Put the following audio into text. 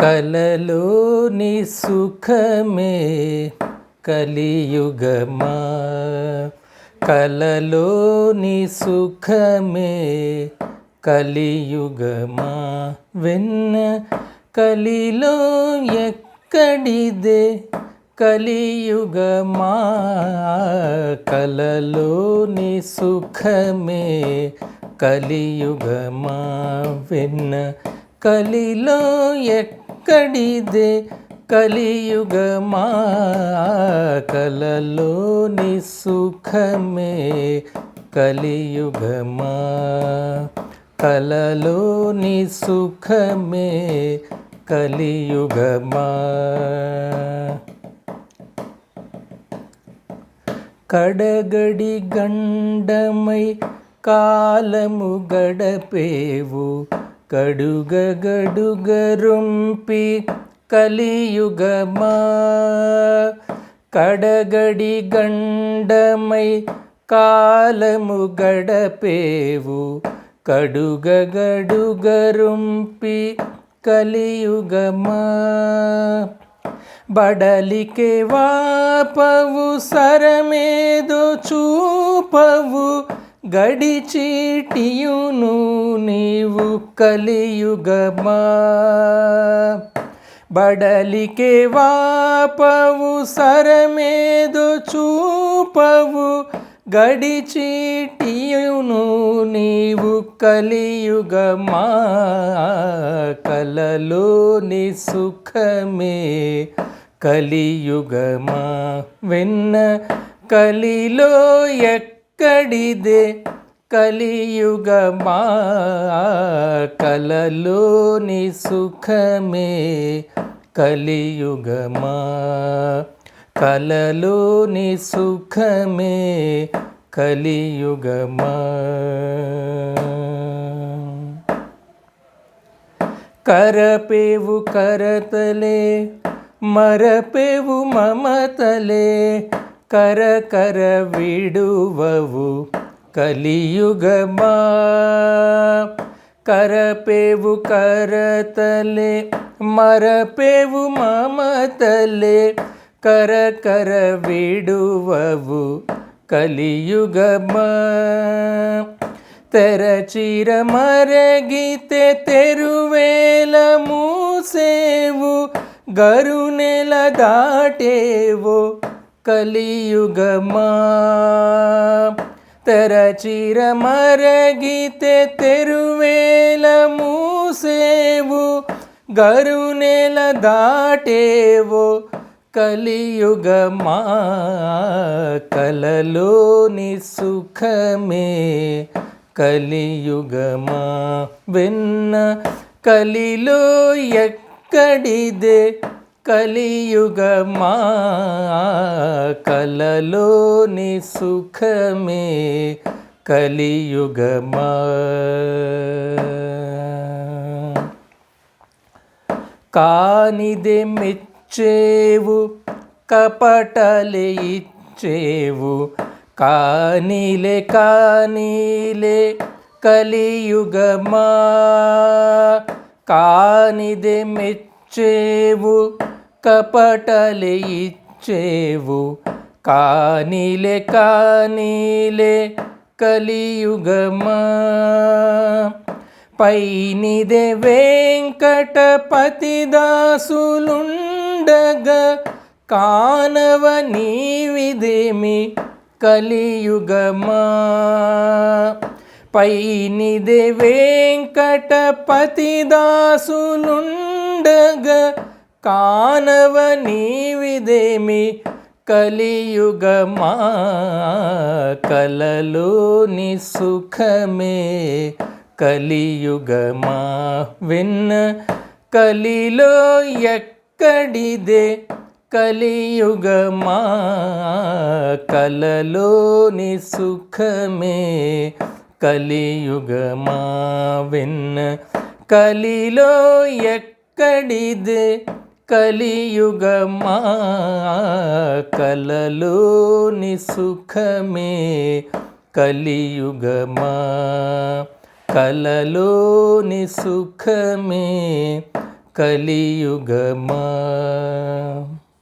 కలలోని సుఖమే కలియుగమా, కలలోని సుఖమే కలియుగమా, వెన్న కలిలో ఎక్కడిదే కలియుగమా, కలలోని సుఖమే కలియుగమా, వెన్న కలిలో ఎక్కడిదే కలియుగమా, కలలోని సుఖమే కలియుగమా, కలలోని సుఖమే కలియుగమా. కడగడి గండమై కాలము గడపేవు, కడుగగడుగరుంపి కలియుగమా, కడగడి గండమై కాలము గడపేవు, కడుగగడుగరుంపి కలియుగమా, బడలికే వాపవు సరమేదో చూపవు, గడిచీటియును నీవు కలియుగమా, బడలికే వాపవు సరమేదో చూపవు, గడిచీటియును నీవు కలియుగమా, కలలోని సుఖమే కలియుగమా, వెన్న కలిలో ఎక్కడిదే కలియుగమా, కలలోని సుఖమే కలియుగమా, కలలోని సుఖమే కలియుగమా. కరపేవు కరతలే మరపేవు మమతలే, కరకర విడువవు కలియుగమా, కరపేవు కరతలే మరపేవు మమతలే, కరకర విడువవు కలియుగమా, తెరచిర మరగితే తెరువేల మూసేవు, గరునెల దాటేవు కలియుగమా, తెరచిర మరగితే తెరువేల మూసేవు, గరునెల దాటేవు కలియుగమా, కలలోని సుఖమే కలియుగమా, వెన్న కలిలో ఎక్కడిదే కలియుగమా, కలలోని సుఖమే కలియుగమా. కానిదే మెచ్చేవు కపటలే ఇచ్చేవు, కానీలే కానీలే కలియుగమా, కానిదే మెచ్చేవు కపటలే ఇచ్చేవు, కానీలే కానీలే కలియుగమా, పైనిదే వెంకటపతి దాసులుండగా, కానవ నీవిదేమి కలియుగమా, పైనిదే వెంకటపతి దాసులుండగా, కానవ నీవిదేమి కలియుగమా, కలలోని సుఖమే కలియుగమా, వెన్న కలిలో ఎక్కడిదే కలియుగమా, కలలోని సుఖమే కలియుగమా, వెన్న కలిలో ఎక్కడిదే కలియుగమా, కలలోని సుఖమే కలియుగమా, కలలోని సుఖమే కలియుగమా